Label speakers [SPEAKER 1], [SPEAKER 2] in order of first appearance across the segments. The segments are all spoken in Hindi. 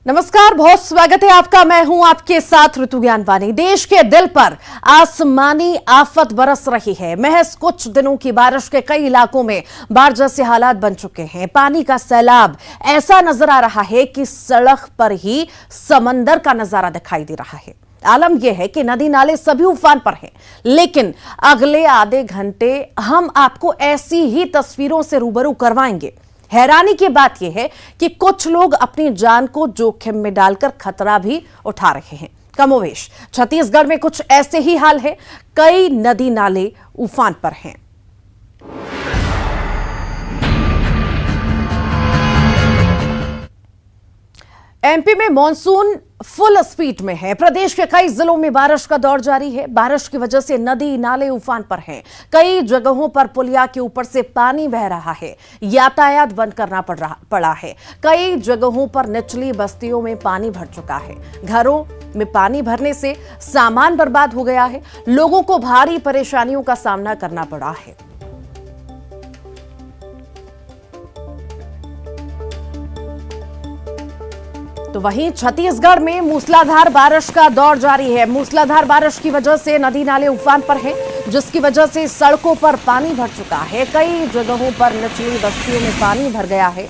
[SPEAKER 1] नमस्कार, बहुत स्वागत है आपका। मैं हूं आपके साथ ऋतु ज्ञानवानी। देश के दिल पर आसमानी आफत बरस रही है। महज कुछ दिनों की बारिश के कई इलाकों में बाढ़ जैसे हालात बन चुके हैं। पानी का सैलाब ऐसा नजर आ रहा है कि सड़क पर ही समंदर का नजारा दिखाई दे रहा है। आलम यह है कि नदी नाले सभी उफान पर हैं, लेकिन अगले आधे घंटे हम आपको ऐसी ही तस्वीरों से रूबरू करवाएंगे। हैरानी की बात यह है कि कुछ लोग अपनी जान को जोखिम में डालकर खतरा भी उठा रहे हैं। कमोवेश छत्तीसगढ़ में कुछ ऐसे ही हाल है। कई नदी नाले उफान पर हैं। एमपी में मॉनसून फुल स्पीड में है। प्रदेश के कई जिलों में बारिश का दौर जारी है। बारिश की वजह से नदी नाले उफान पर हैं। कई जगहों पर पुलिया के ऊपर से पानी बह रहा है। यातायात बंद करना पड़ा है। कई जगहों पर निचली बस्तियों में पानी भर चुका है। घरों में पानी भरने से सामान बर्बाद हो गया है। लोगों को भारी परेशानियों का सामना करना पड़ा है। तो वहीं छत्तीसगढ़ में मूसलाधार बारिश का दौर जारी है। मूसलाधार बारिश की वजह से नदी नाले उफान पर हैं, जिसकी वजह से सड़कों पर पानी भर चुका है। कई जगहों पर निचली बस्तियों में पानी भर गया है।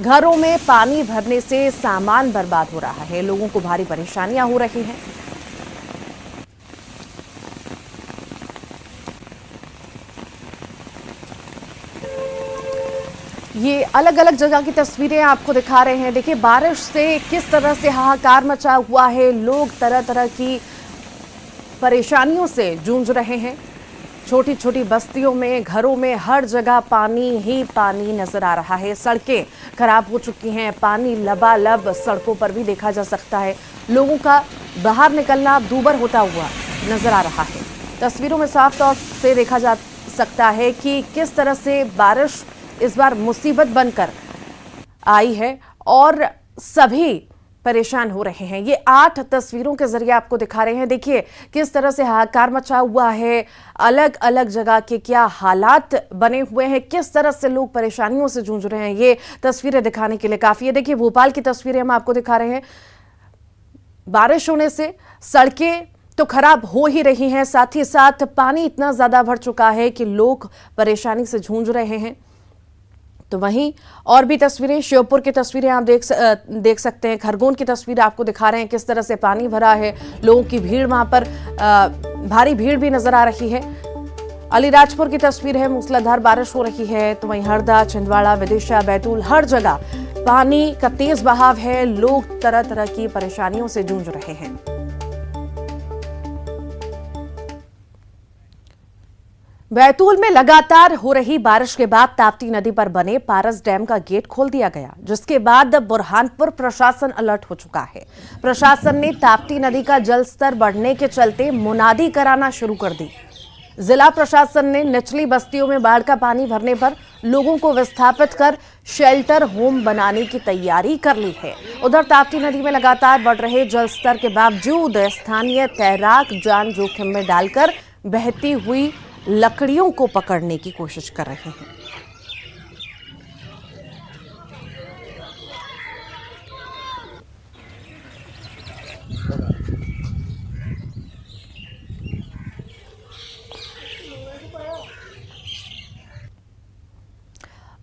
[SPEAKER 1] घरों में पानी भरने से सामान बर्बाद हो रहा है। लोगों को भारी परेशानियां हो रही हैं। ये अलग अलग जगह की तस्वीरें आपको दिखा रहे हैं। देखिए बारिश से किस तरह से हाहाकार मचा हुआ है। लोग तरह तरह की परेशानियों से जूझ रहे हैं। छोटी छोटी बस्तियों में, घरों में हर जगह पानी ही पानी नजर आ रहा है। सड़कें खराब हो चुकी हैं। पानी लबालब सड़कों पर भी देखा जा सकता है। लोगों का बाहर निकलना दूभर होता हुआ नजर आ रहा है। तस्वीरों में साफ तौर से देखा जा सकता है कि किस तरह से बारिश इस बार मुसीबत बनकर आई है और सभी परेशान हो रहे हैं। ये 8 तस्वीरों के जरिए आपको दिखा रहे हैं। देखिए किस तरह से हाहाकार मचा हुआ है। अलग अलग जगह के क्या हालात बने हुए हैं, किस तरह से लोग परेशानियों से जूझ रहे हैं, ये तस्वीरें दिखाने के लिए काफी है। देखिए भोपाल की तस्वीरें हम आपको दिखा रहे हैं। बारिश होने से सड़कें तो खराब हो ही रही हैं, साथ ही साथ पानी इतना ज्यादा भर चुका है कि लोग परेशानी से जूझ रहे हैं। तो वहीं और भी तस्वीरें, श्योपुर की तस्वीरें आप देख सकते हैं। खरगोन की तस्वीर आपको दिखा रहे हैं किस तरह से पानी भरा है। लोगों की भीड़, वहां पर भारी भीड़ भी नजर आ रही है। अलीराजपुर की तस्वीर है। मूसलाधार बारिश हो रही है। तो वहीं हरदा, छिंदवाड़ा, विदिशा, बैतूल, हर जगह पानी का तेज बहाव है। लोग तरह तरह की परेशानियों से जूझ रहे हैं। बैतूल में लगातार हो रही बारिश के बाद ताप्ती नदी पर बने पारस डैम का गेट खोल दिया गया, जिसके बाद बुरहानपुर प्रशासन अलर्ट हो चुका है। प्रशासन ने ताप्ती नदी का जलस्तर बढ़ने के चलते मुनादी कराना शुरू कर दी। जिला प्रशासन ने निचली बस्तियों में बाढ़ का पानी भरने पर लोगों को विस्थापित कर शेल्टर होम बनाने की तैयारी कर ली है। उधर ताप्ती नदी में लगातार बढ़ रहे जलस्तर के बावजूद स्थानीय तैराक जान जोखिम में डालकर बहती हुई लकड़ियों को पकड़ने की कोशिश कर रहे हैं।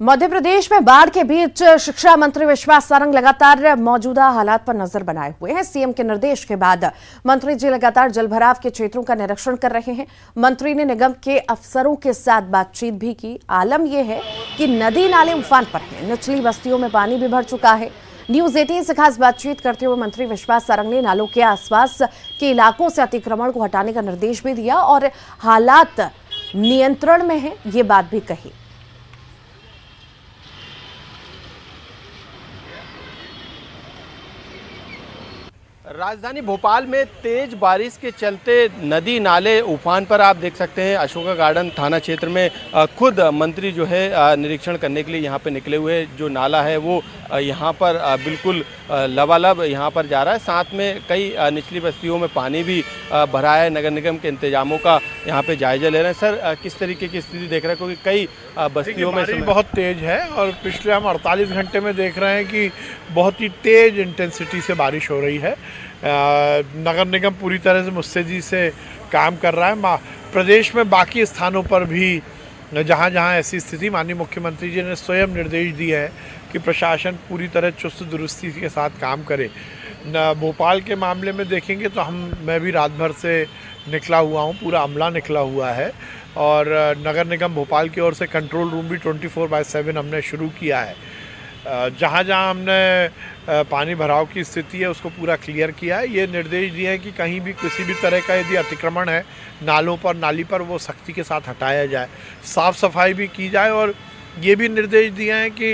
[SPEAKER 1] मध्य प्रदेश में बाढ़ के बीच शिक्षा मंत्री विश्वास सारंग लगातार मौजूदा हालात पर नजर बनाए हुए हैं। सीएम के निर्देश के बाद मंत्री जी लगातार जलभराव के क्षेत्रों का निरीक्षण कर रहे हैं। मंत्री ने निगम के अफसरों के साथ बातचीत भी की। आलम यह है कि नदी नाले उफान पर हैं। निचली बस्तियों में पानी भी भर चुका है। न्यूज 18 से खास बातचीत करते हुए मंत्री विश्वास सारंग ने नालों के आसपास के इलाकों से अतिक्रमण को हटाने का निर्देश भी दिया और हालात नियंत्रण में है, ये बात भी कही।
[SPEAKER 2] राजधानी भोपाल में तेज बारिश के चलते नदी नाले उफान पर आप देख सकते हैं। अशोका गार्डन थाना क्षेत्र में खुद मंत्री जो है निरीक्षण करने के लिए यहाँ पे निकले हुए। जो नाला है वो यहाँ पर बिल्कुल लबालब यहाँ पर जा रहा है। साथ में कई निचली बस्तियों में पानी भी भरा है। नगर निगम के इंतजामों का यहाँ पे जायजा ले रहे हैं। सर, किस तरीके की स्थिति देख रहे हैं, क्योंकि कई बस्तियों में
[SPEAKER 3] बारिश बहुत तेज है और पिछले हम 48 घंटे में देख रहे हैं कि बहुत ही तेज इंटेंसिटी से बारिश हो रही है। नगर निगम पूरी तरह से मुस्तैदी से काम कर रहा है। प्रदेश में बाकी स्थानों पर भी जहाँ जहाँ ऐसी स्थिति, माननीय मुख्यमंत्री जी ने स्वयं निर्देश दिए हैं कि प्रशासन पूरी तरह चुस्त दुरुस्ती के साथ काम करे। भोपाल के मामले में देखेंगे तो मैं भी रात भर से निकला हुआ हूँ, पूरा अमला निकला हुआ है और नगर निगम भोपाल की ओर से कंट्रोल रूम भी 24/7 हमने शुरू किया है। जहाँ जहाँ हमने पानी भराव की स्थिति है उसको पूरा क्लियर किया है। ये निर्देश दिए हैं कि कहीं भी किसी भी तरह का यदि अतिक्रमण है नालों पर, नाली पर, वो सख्ती के साथ हटाया जाए, साफ़ सफाई भी की जाए। और ये भी निर्देश दिए हैं कि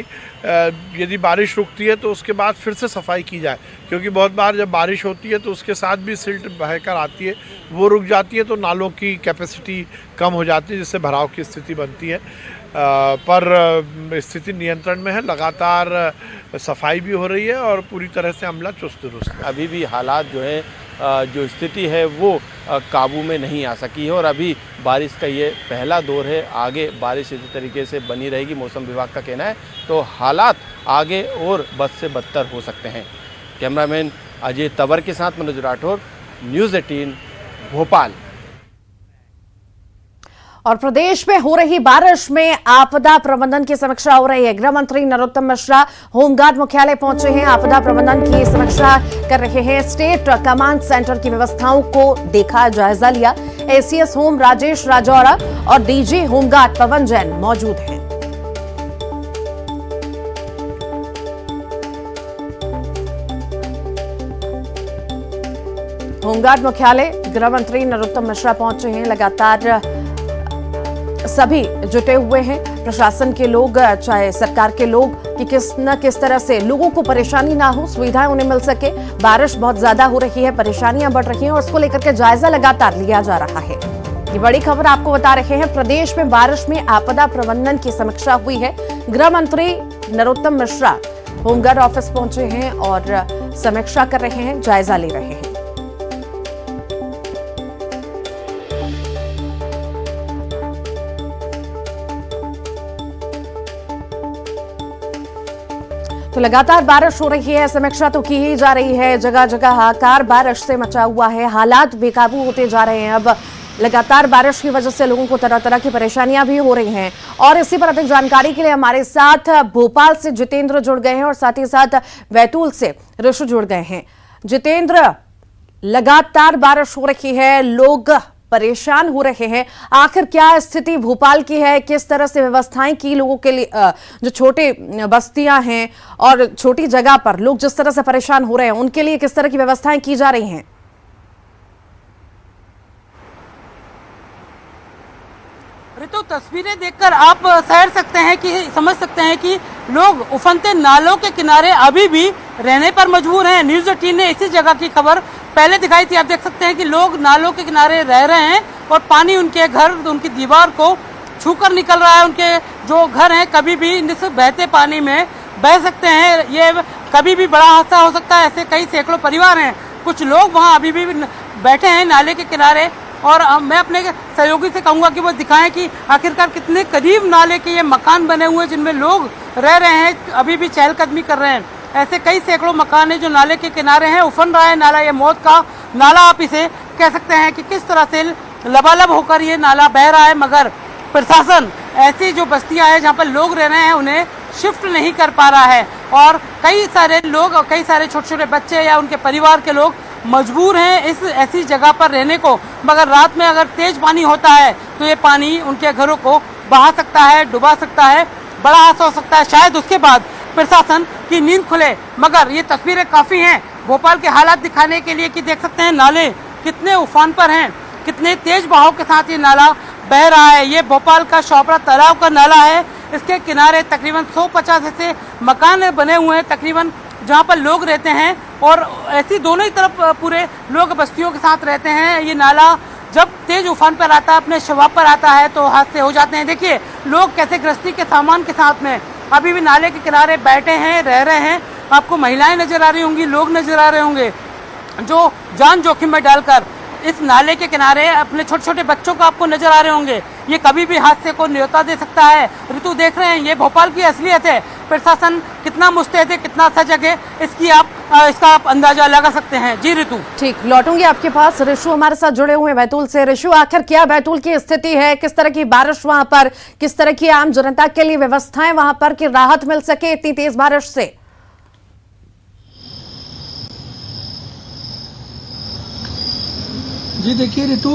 [SPEAKER 3] यदि बारिश रुकती है तो उसके बाद फिर से सफाई की जाए, क्योंकि बहुत बार जब बारिश होती है तो उसके साथ भी सिल्ट बहकर आती है, वो रुक जाती है तो नालों की कैपेसिटी कम हो जाती है, जिससे भराव की स्थिति बनती है। पर स्थिति नियंत्रण में है, लगातार सफाई भी हो रही है और पूरी तरह से अमला चुस्त दुरुस्त है।
[SPEAKER 2] अभी भी हालात जो है जो स्थिति है वो काबू में नहीं आ सकी है और अभी बारिश का ये पहला दौर है। आगे बारिश इसी तरीके से बनी रहेगी, मौसम विभाग का कहना है, तो हालात आगे और बद से बदतर हो सकते हैं। कैमरामैन अजय तंवर के साथ मनोज राठौर, न्यूज़ 18 भोपाल।
[SPEAKER 1] और प्रदेश में हो रही बारिश में आपदा प्रबंधन की समीक्षा हो रही है। गृह मंत्री नरोत्तम मिश्रा होमगार्ड मुख्यालय पहुंचे हैं, आपदा प्रबंधन की समीक्षा कर रहे हैं। स्टेट कमांड सेंटर की व्यवस्थाओं को देखा, जायजा लिया। एसीएस होम राजेश राजौरा और डीजी होमगार्ड पवन जैन मौजूद हैं। होमगार्ड मुख्यालय गृह मंत्री नरोत्तम मिश्रा पहुंचे हैं। लगातार सभी जुटे हुए हैं, प्रशासन के लोग चाहे सरकार के लोग, कि किस न किस तरह से लोगों को परेशानी ना हो, सुविधाएं उन्हें मिल सके। बारिश बहुत ज्यादा हो रही है, परेशानियां बढ़ रही हैं और उसको लेकर के जायजा लगातार लिया जा रहा है। ये बड़ी खबर आपको बता रहे हैं। प्रदेश में बारिश में आपदा प्रबंधन की समीक्षा हुई है। गृह मंत्री नरोत्तम मिश्रा होमगार्ड ऑफिस पहुंचे हैं और समीक्षा कर रहे हैं, जायजा ले रहे हैं। तो लगातार बारिश हो रही है, समीक्षा तो की ही जा रही है। जगह जगह हाहाकार बारिश से मचा हुआ है, हालात बेकाबू होते जा रहे हैं। अब लगातार बारिश की वजह से लोगों को तरह तरह की परेशानियां भी हो रही हैं। और इसी पर अधिक जानकारी के लिए हमारे साथ भोपाल से जितेंद्र जुड़ गए हैं और साथ ही साथ बैतूल से ऋषु जुड़ गए हैं। जितेंद्र, लगातार बारिश हो रही है, लोग परेशान हो रहे हैं, आखिर क्या स्थिति भोपाल की है? किस तरह से व्यवस्थाएं की लोगों के लिए, जो छोटे बस्तियां हैं और छोटी जगह पर लोग जिस तरह से परेशान हो रहे हैं, उनके लिए किस तरह की व्यवस्थाएं की जा रही हैं?
[SPEAKER 4] ऋतु, तस्वीरें देखकर आप समझ सकते हैं कि लोग उफनते नालों के किनारे अभी भी रहने पर मजबूर हैं। न्यूज़ 18 ने इसी जगह की खबर पहले दिखाई थी। आप देख सकते हैं कि लोग नालों के किनारे रह रहे हैं और पानी उनके घर, उनकी दीवार को छूकर निकल रहा है। उनके जो घर हैं कभी भी इस बहते पानी में बह सकते हैं, ये कभी भी बड़ा हादसा हो सकता है। ऐसे कई सैकड़ों परिवार हैं, कुछ लोग वहाँ अभी भी बैठे हैं नाले के किनारे। और मैं अपने सहयोगी से कहूँगा कि वो दिखाएं कि आखिरकार कितने करीब नाले के ये मकान बने हुए हैं जिनमें लोग रह रहे हैं, अभी भी चहलकदमी कर रहे हैं। ऐसे कई सैकड़ों मकान हैं जो नाले के किनारे हैं, उफन रहा है नाला, ये मौत का नाला आप इसे कह सकते हैं कि किस तरह से लबालब होकर ये नाला बह रहा है। मगर प्रशासन ऐसी जो बस्तियां हैं जहाँ पर लोग रह रहे हैं उन्हें शिफ्ट नहीं कर पा रहा है और कई सारे लोग, कई सारे छोटे छोटे बच्चे या उनके परिवार के लोग मजबूर हैं इस ऐसी जगह पर रहने को। मगर रात में अगर तेज पानी होता है तो ये पानी उनके घरों को बहा सकता है, डुबा सकता है, बड़ा हादसा हो सकता है। शायद उसके बाद प्रशासन की नींद खुले। मगर ये तस्वीरें काफ़ी हैं भोपाल के हालात दिखाने के लिए कि देख सकते हैं नाले कितने उफान पर हैं, कितने तेज बहाव के साथ ये नाला बह रहा है। ये भोपाल का शौपरा तालाब का नाला है। इसके किनारे तकरीबन 150 ऐसे मकान बने हुए हैं तकरीबन जहाँ पर लोग रहते हैं और ऐसी दोनों ही तरफ पूरे लोग बस्तियों के साथ रहते हैं। ये नाला जब तेज उफान पर आता है, अपने शवाब पर आता है तो हादसे हो जाते हैं। देखिए लोग कैसे गृहस्थी के सामान के साथ में अभी भी नाले के किनारे बैठे हैं, रह रहे हैं। आपको महिलाएं नजर आ रही होंगी, लोग नजर आ रहे होंगे जो जान जोखिम में डालकर इस नाले के किनारे अपने छोटे छोटे बच्चों को आपको नजर आ रहे होंगे। ये कभी भी हादसे को न्योता दे सकता है। ऋतु देख रहे हैं, ये भोपाल की असलियत है। प्रशासन कितना मुस्तैद है, कितना सजग है, इसका आप अंदाजा लगा सकते हैं। जी ऋतु।
[SPEAKER 1] ठीक, लौटूंगी आपके पास। ऋषु हमारे साथ जुड़े हुए हैं बैतूल से। ऋषु, आखिर क्या बैतूल की स्थिति है, किस तरह की बारिश वहां पर, किस तरह की आम जनता के लिए व्यवस्थाएं वहां पर कि राहत मिल सके इतनी तेज बारिश से?
[SPEAKER 5] जी देखिए ऋतु,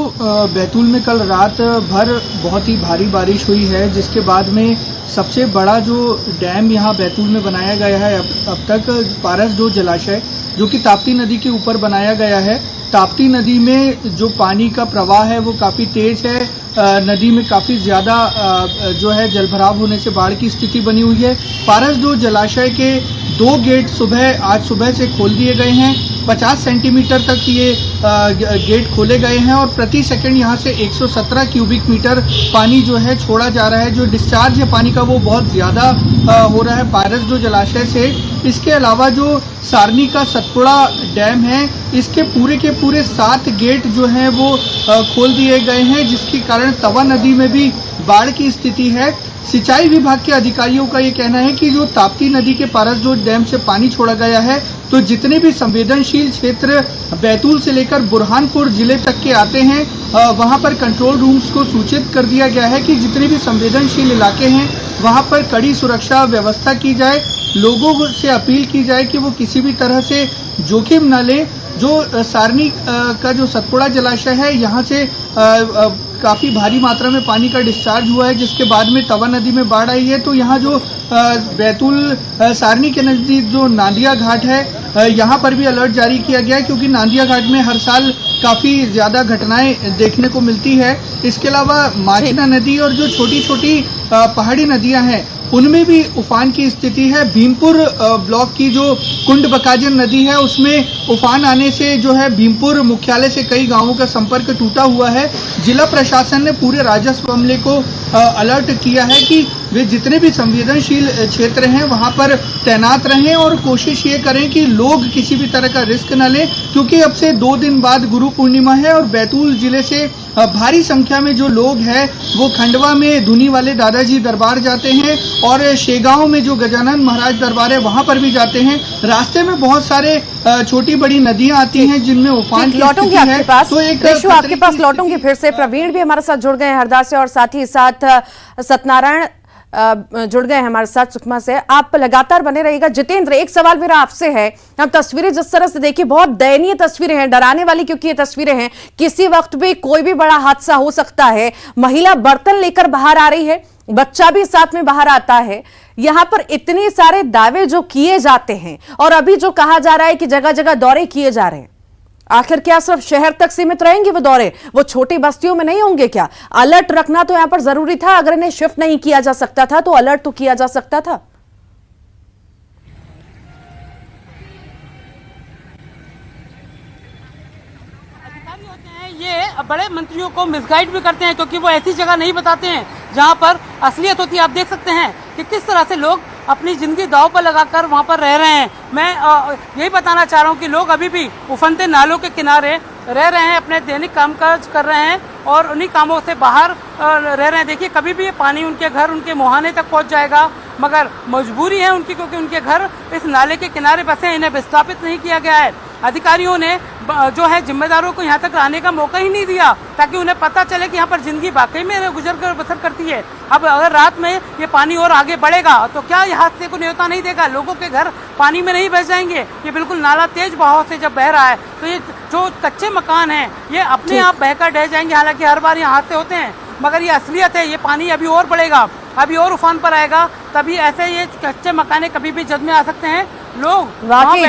[SPEAKER 5] बैतूल में कल रात भर बहुत ही भारी बारिश हुई है, जिसके बाद में सबसे बड़ा जो डैम यहाँ बैतूल में बनाया गया है अब तक, पारसडोह जलाशय, जो कि ताप्ती नदी के ऊपर बनाया गया है। ताप्ती नदी में जो पानी का प्रवाह है वो काफ़ी तेज है। नदी में काफ़ी ज़्यादा जो है जलभराव होने से बाढ़ की स्थिति बनी हुई है। पारसडोह जलाशय के 2 गेट आज सुबह से खोल दिए गए हैं। 50 सेंटीमीटर तक ये गेट खोले गए हैं और प्रति सेकंड यहाँ से 117 क्यूबिक मीटर पानी जो है छोड़ा जा रहा है। जो डिस्चार्ज है पानी का वो बहुत ज़्यादा हो रहा है पारसडोह जलाशय से। इसके अलावा जो सारनी का सतपुड़ा डैम है, इसके पूरे के पूरे 7 गेट जो हैं वो खोल दिए गए हैं, जिसके कारण तवा नदी में भी बाढ़ की स्थिति है। सिंचाई विभाग के अधिकारियों का ये कहना है कि जो ताप्ती नदी के पारसडोह डैम से पानी छोड़ा गया है, तो जितने भी संवेदनशील क्षेत्र बैतूल से लेकर बुरहानपुर जिले तक के आते हैं, वहां पर कंट्रोल रूम्स को सूचित कर दिया गया है कि जितने भी संवेदनशील इलाके हैं वहां पर कड़ी सुरक्षा व्यवस्था की जाए। लोगों से अपील की जाए कि वो किसी भी तरह से जोखिम न लें। जो सारनी का जो सतपुड़ा जलाशय है, यहाँ से काफ़ी भारी मात्रा में पानी का डिस्चार्ज हुआ है, जिसके बाद में तवा नदी में बाढ़ आई है। तो यहाँ जो बैतूल सारनी के नज़दीक जो नांदिया घाट है, यहाँ पर भी अलर्ट जारी किया गया है, क्योंकि नांदिया घाट में हर साल काफ़ी ज़्यादा घटनाएं देखने को मिलती है। इसके अलावा माचना नदी और जो छोटी छोटी पहाड़ी नदियाँ हैं, उनमें भी उफान की स्थिति है। भीमपुर ब्लॉक की जो कुंड बकाजन नदी है, उसमें उफान आने से जो है भीमपुर मुख्यालय से कई गांवों का संपर्क टूटा हुआ है। जिला प्रशासन ने पूरे राजस्व अमले को अलर्ट किया है कि वे जितने भी संवेदनशील क्षेत्र हैं वहां पर तैनात रहें और कोशिश ये करें कि लोग किसी भी तरह का रिस्क न लें, क्योंकि अब से 2 दिन बाद गुरु पूर्णिमा है और बैतूल जिले से भारी संख्या में जो लोग हैं वो खंडवा में धुनी वाले दादाजी दरबार जाते हैं और शेगांव में जो गजानन महाराज दरबार है वहां पर भी जाते हैं। रास्ते में बहुत सारे छोटी बड़ी नदियां आती हैं जिनमें उफान की स्थिति है।
[SPEAKER 1] तो एक आपके पास लौटूंगी फिर से। प्रवीण भी हमारे साथ जुड़ गए हैं हरदा से और साथ ही साथ सत्यनारायण जुड़ गए हैं हमारे साथ सुकमा से। आप लगातार बने रहिएगा। जितेंद्र, एक सवाल मेरा आपसे है, हम तस्वीरें जिस तरह से देखिए, बहुत दयनीय तस्वीरें हैं, डराने वाली, क्योंकि ये तस्वीरें हैं किसी वक्त भी कोई भी बड़ा हादसा हो सकता है। महिला बर्तन लेकर बाहर आ रही है, बच्चा भी साथ में बाहर आता है। यहां पर इतने सारे दावे जो किए जाते हैं और अभी जो कहा जा रहा है कि जगह जगह दौरे किए जा रहे हैं, आखिर क्या सिर्फ शहर तक सीमित रहेंगे वो दौरे? वो छोटी बस्तियों में नहीं होंगे क्या? अलर्ट रखना तो यहां पर जरूरी था। अगर इन्हें शिफ्ट नहीं किया जा सकता था तो अलर्ट तो किया जा सकता था।
[SPEAKER 4] अधिकारी होते हैं ये बड़े मंत्रियों को मिसगाइड भी करते हैं, क्योंकि वो ऐसी जगह नहीं बताते हैं जहां पर असलियत होती है। आप देख सकते हैं कि किस तरह से लोग अपनी जिंदगी दांव पर लगाकर वहां पर रह रहे हैं। मैं यही बताना चाह रहा हूं कि लोग अभी भी उफनते नालों के किनारे रह रहे हैं, अपने दैनिक कामकाज कर रहे हैं और उन्हीं कामों से बाहर रह रहे हैं। देखिए कभी भी ये पानी उनके घर, उनके मुहाने तक पहुंच जाएगा, मगर मजबूरी है उनकी, क्योंकि उनके घर इस नाले के किनारे बसे हैं। इन्हें विस्थापित नहीं किया गया है। अधिकारियों ने जो है जिम्मेदारों को यहाँ तक आने का मौका ही नहीं दिया, ताकि उन्हें पता चले कि यहाँ पर जिंदगी वाकई में गुजर कर बसर करती है। अब अगर रात में ये पानी और आगे बढ़ेगा तो क्या ये हादसे को न्योता नहीं देगा? लोगों के घर पानी में नहीं बह जाएंगे? ये बिल्कुल नाला तेज बहाव से जब बह रहा है तो ये जो कच्चे मकान हैं ये अपने आप बहकर ढह जाएंगे। हालांकि हर बार यहाँ हादसे होते हैं, मगर ये असलियत है, ये पानी अभी और बढ़ेगा। अभी और उफान पर आएगा, तभी ऐसे ये कच्चे मकाने कभी भी जद में आ सकते हैं। लोग
[SPEAKER 1] वाकई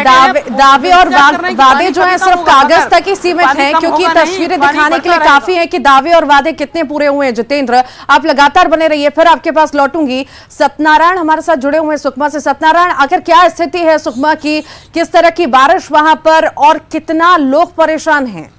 [SPEAKER 1] दावे और वादे जो है सिर्फ कागज तक ही सीमित हैं, क्योंकि तस्वीरें दिखाने के लिए काफी है कि दावे और वादे कितने पूरे हुए हैं। जितेंद्र, आप लगातार बने रहिए, फिर आपके पास लौटूंगी। सत्यनारायण हमारे साथ जुड़े हुए हैं सुकमा से। सत्यनारायण, आखिर क्या स्थिति है सुकमा की, किस तरह की बारिश वहां पर और कितना लोग परेशान हैं?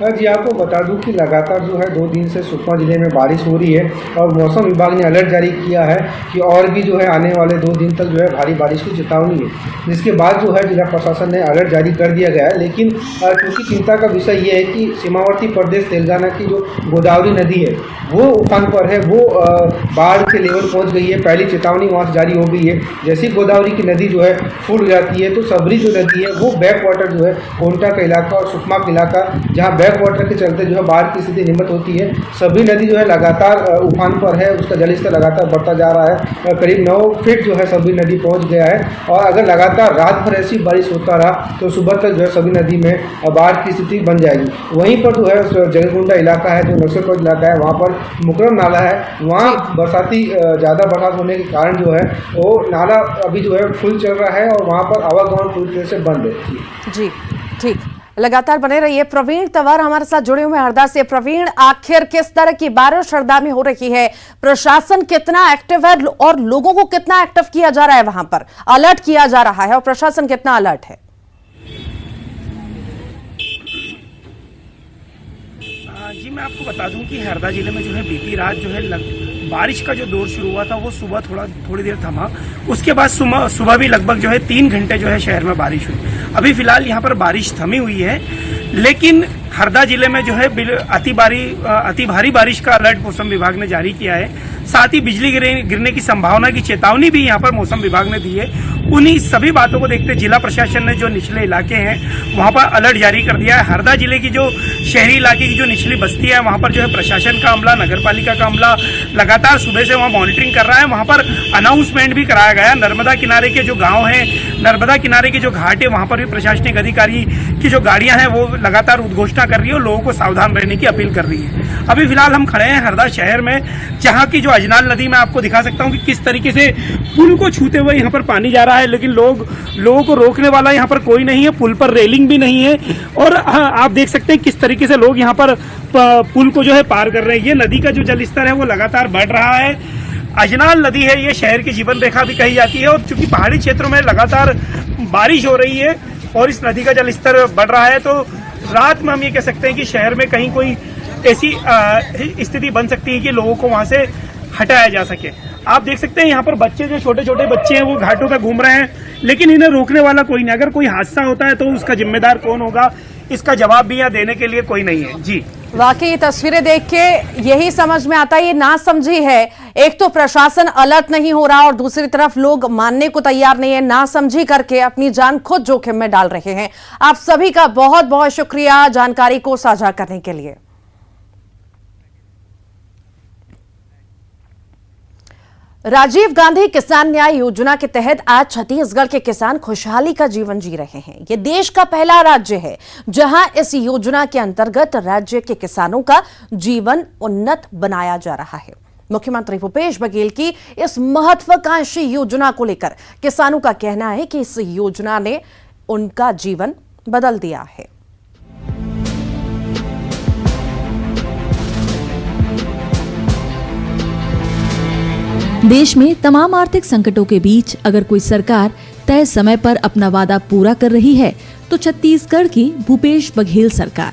[SPEAKER 6] जी, आपको बता दूं कि लगातार जो है 2 दिन से सुकमा जिले में बारिश हो रही है और मौसम विभाग ने अलर्ट जारी किया है कि और भी जो है आने वाले 2 दिन तक जो है भारी बारिश की चेतावनी है, जिसके बाद जो है जिला प्रशासन ने अलर्ट जारी कर दिया गया है। लेकिन क्योंकि चिंता का विषय ये है कि सीमावर्ती प्रदेश तेलंगाना की जो गोदावरी नदी है वो उफान पर है, वो बाढ़ के लेवल पहुँच गई है। पहली चेतावनी वहाँ से जारी हो गई है। जैसे ही गोदावरी की नदी जो है फूल जाती है तो सबरी जो नदी है वो बैक वाटर जो है कोंटा का इलाका और सुकमा का इलाका, जहाँ बैक वाटर के चलते जो है बाढ़ की स्थिति निर्मित होती है। सभी नदी जो है लगातार उफान पर है, उसका जलस्तर लगातार बढ़ता जा रहा है। करीब 9 फीट जो है सभी नदी पहुंच गया है और अगर लगातार रात भर ऐसी बारिश होता रहा तो सुबह तक जो है सभी नदी में बाढ़ की स्थिति बन जाएगी। वहीं पर जो है जगकुंडा इलाका है, जो नक्सलपंथ इलाका है, वहाँ पर मुकरम नाला है, वहाँ बरसाती ज़्यादा बरसात होने के कारण जो है वो नाला अभी जो है फुल चल रहा है और वहाँ पर आवागमन पूरी तरह से बंद है।
[SPEAKER 1] जी ठीक, लगातार बने रहिए। प्रवीण तंवर हमारे साथ जुड़े हुए हैं हरदा से। प्रवीण, आखिर किस तरह की बारिश हरदा में हो रही है, प्रशासन कितना एक्टिव है और लोगों को कितना एक्टिव किया जा रहा है, वहां पर अलर्ट किया जा रहा है और प्रशासन कितना अलर्ट है?
[SPEAKER 7] जी, मैं आपको बता दूं कि हरदा जिले में जो है बीती रात जो है बारिश का जो दौर शुरू हुआ था वो सुबह थोड़ी देर थमा। उसके बाद सुबह भी लगभग जो है 3 घंटे जो है शहर में बारिश हुई। अभी फिलहाल यहाँ पर बारिश थमी हुई है, लेकिन हरदा जिले में जो है अति भारी बारिश का अलर्ट मौसम विभाग ने जारी किया है। साथ ही बिजली गिरने की संभावना की चेतावनी भी यहाँ पर मौसम विभाग ने दी है। उन्हीं सभी बातों को देखते जिला प्रशासन ने जो निचले इलाके हैं वहाँ पर अलर्ट जारी कर दिया है। हरदा जिले की जो शहरी इलाके की जो निचली बस्ती है वहाँ पर जो है प्रशासन का अमला, नगर पालिका का अमला लगातार सुबह से वहाँ मॉनिटरिंग कर रहा है। वहाँ पर अनाउंसमेंट भी कराया गया। नर्मदा किनारे के जो गाँव हैं, नर्मदा किनारे के जो घाट है, वहाँ पर भी प्रशासनिक अधिकारी की जो गाड़ियाँ हैं वो लगातार उद्घोषणा कर रही है और लोगों को सावधान रहने की अपील कर रही है। अभी फिलहाल हम खड़े हैं हरदा शहर में, जहाँ की जो अजनाल नदी मैं आपको दिखा सकता हूँ कि किस तरीके से पुल को छूते हुए यहाँ पर पानी जा रहा है, लेकिन लोगों को रोकने वाला यहाँ पर कोई नहीं है। पुल पर रेलिंग भी नहीं है और आप देख सकते हैं किस तरीके से लोग यहाँ पर पुल को जो है पार कर रहे हैं। ये नदी का जो जलस्तर है वो लगातार बढ़ रहा है। अजनाल नदी है, ये शहर की जीवन रेखा भी कही जाती है और चूंकि पहाड़ी क्षेत्रों में लगातार बारिश हो रही है और इस नदी का जलस्तर बढ़ रहा है, तो रात में हम ये कह सकते हैं कि शहर में कहीं कोई ऐसी स्थिति बन सकती है कि लोगों को वहां से हटाया जा सके। आप देख सकते हैं यहाँ पर बच्चे, जो छोटे छोटे बच्चे हैं वो घाटों पे घूम रहे हैं, लेकिन इन्हें रोकने वाला कोई नहीं। अगर कोई हादसा होता है तो उसका जिम्मेदार कौन होगा, इसका जवाब भी यहाँ देने के लिए कोई नहीं है। जी,
[SPEAKER 1] वाकई तस्वीरें देख के यही समझ में आता है, ये नासमझी है। एक तो प्रशासन अलर्ट नहीं हो रहा और दूसरी तरफ लोग मानने को तैयार नहीं है, नासमझी करके अपनी जान खुद जोखिम में डाल रहे हैं। आप सभी का बहुत बहुत शुक्रिया जानकारी को साझा करने के लिए। राजीव गांधी किसान न्याय योजना के तहत आज छत्तीसगढ़ के किसान खुशहाली का जीवन जी रहे हैं। ये देश का पहला राज्य है जहां इस योजना के अंतर्गत राज्य के किसानों का जीवन उन्नत बनाया जा रहा है। मुख्यमंत्री भूपेश बघेल की इस महत्वाकांक्षी योजना को लेकर किसानों का कहना है कि इस योजना ने उनका जीवन बदल दिया है।
[SPEAKER 8] देश में तमाम आर्थिक संकटों के बीच अगर कोई सरकार तय समय पर अपना वादा पूरा कर रही है तो छत्तीसगढ़ की भूपेश बघेल सरकार।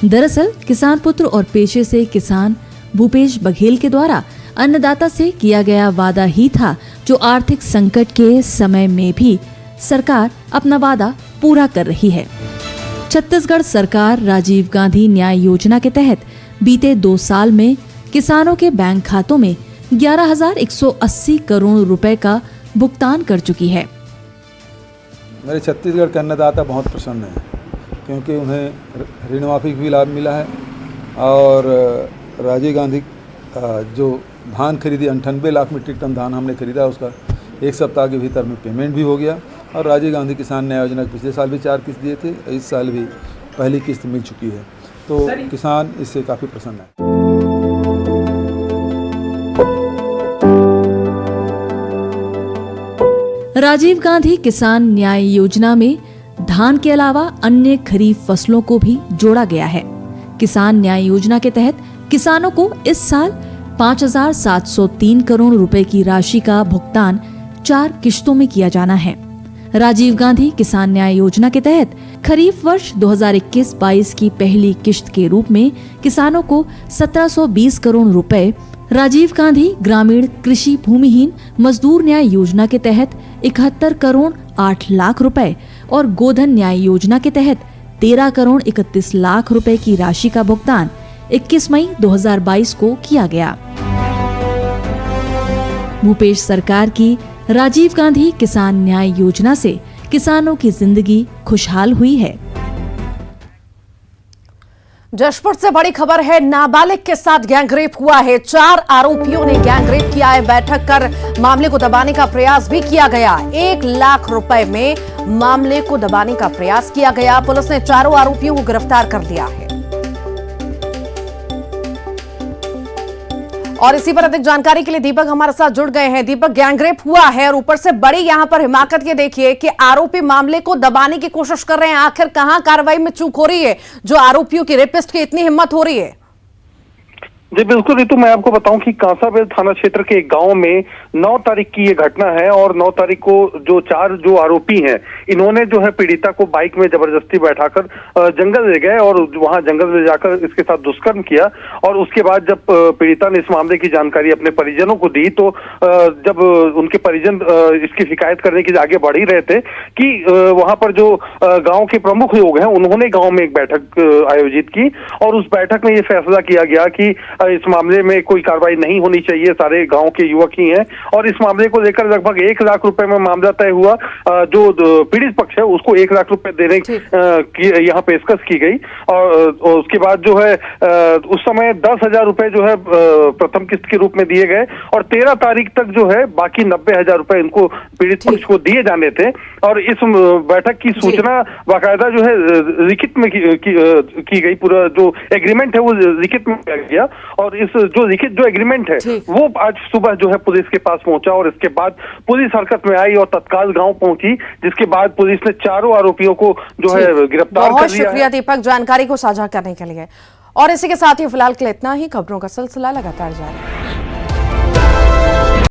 [SPEAKER 8] दरअसल किसान पुत्र और पेशे से किसान भूपेश बघेल के द्वारा अन्नदाता से किया गया वादा ही था जो आर्थिक संकट के समय में भी सरकार अपना वादा पूरा कर रही है। छत्तीसगढ़ सरकार राजीव गांधी न्याय योजना के तहत बीते 2 साल में किसानों के बैंक खातों में 11,180 करोड़ रुपए का भुगतान कर चुकी है।
[SPEAKER 9] मेरे छत्तीसगढ़ के अन्नदाता बहुत प्रसन्न हैं क्योंकि उन्हें ऋण माफी भी लाभ मिला है और राजीव गांधी जो धान खरीदी 98 लाख मीट्रिक टन धान हमने खरीदा, उसका 1 सप्ताह के भीतर में पेमेंट भी हो गया। और राजीव गांधी किसान न्याय योजना पिछले साल भी 4 किस्त दिए थे, इस साल भी पहली किस्त मिल चुकी है, तो किसान इससे काफ़ी प्रसन्न है।
[SPEAKER 8] राजीव गांधी किसान न्याय योजना में धान के अलावा अन्य खरीफ फसलों को भी जोड़ा गया है। किसान न्याय योजना के तहत किसानों को इस साल 5,703 करोड़ रुपए की राशि का भुगतान 4 किश्तों में किया जाना है। राजीव गांधी किसान न्याय योजना के तहत खरीफ वर्ष 2021-22 की पहली किश्त के रूप में किसानों को 1720 करोड़ रुपए, राजीव गांधी ग्रामीण कृषि भूमिहीन मजदूर न्याय योजना के तहत 71 करोड़ 8 लाख रुपए और गोधन न्याय योजना के तहत 13 करोड़ 31 लाख रुपए की राशि का भुगतान 21 मई 2022 को किया गया। भूपेश सरकार की राजीव गांधी किसान न्याय योजना से किसानों की जिंदगी खुशहाल हुई है।
[SPEAKER 1] जशपुर से बड़ी खबर है, नाबालिग के साथ गैंगरेप हुआ है। 4 आरोपियों ने गैंगरेप किया है। बैठक कर मामले को दबाने का प्रयास भी किया गया। 1 लाख रुपए में मामले को दबाने का प्रयास किया गया। पुलिस ने चारों आरोपियों को गिरफ्तार कर लिया है। और इसी पर अधिक जानकारी के लिए दीपक हमारे साथ जुड़ गए हैं। दीपक, गैंगरेप हुआ है और ऊपर से बड़ी यहां पर हिमाकत ये देखिए कि आरोपी मामले को दबाने की कोशिश कर रहे हैं। आखिर कहां कार्रवाई में चूक हो रही है जो आरोपियों की, रेपिस्ट की इतनी हिम्मत हो रही है?
[SPEAKER 10] जी बिल्कुल ऋतु, मैं आपको बताऊं कि कांसाबेल थाना क्षेत्र के एक गांव में 9 तारीख की ये घटना है और 9 तारीख को जो 4 आरोपी हैं, इन्होंने जो है पीड़िता को बाइक में जबरदस्ती बैठाकर जंगल ले गए और वहां जंगल में जाकर इसके साथ दुष्कर्म किया। और उसके बाद जब पीड़िता ने इस मामले की जानकारी अपने परिजनों को दी तो जब उनके परिजन इसकी शिकायत करने के लिए आगे बढ़ ही रहे थे कि वहां पर जो गाँव के प्रमुख लोग हैं उन्होंने गाँव में एक बैठक आयोजित की और उस बैठक में ये फैसला किया गया कि इस मामले में कोई कार्रवाई नहीं होनी चाहिए, सारे गांव के युवक ही हैं। और इस मामले को लेकर लगभग 1 लाख रुपए में मामला तय हुआ। जो पीड़ित पक्ष है उसको 1 लाख रुपए देने की यहाँ पेशकश की गई और उसके बाद जो है उस समय 10,000 रुपए जो है प्रथम किस्त के रूप में दिए गए और 13 तारीख तक जो है बाकी 90,000 रुपए इनको पीड़ित पक्ष को दिए जाने थे। और इस बैठक की सूचना बाकायदा जो है लिखित में की गई। पूरा जो एग्रीमेंट है वो लिखित में किया गया और इस जो लिखित जो एग्रीमेंट है वो आज सुबह जो है पुलिस के पास पहुंचा और इसके बाद पुलिस हरकत में आई और तत्काल गांव पहुंची, जिसके बाद पुलिस ने 4 आरोपियों को जो है गिरफ्तार कर लिया।
[SPEAKER 1] बहुत शुक्रिया दीपक जानकारी को साझा करने के लिए। और इसी के साथ ही फिलहाल के लिए इतना ही। खबरों का सिलसिला लगातार जारी है।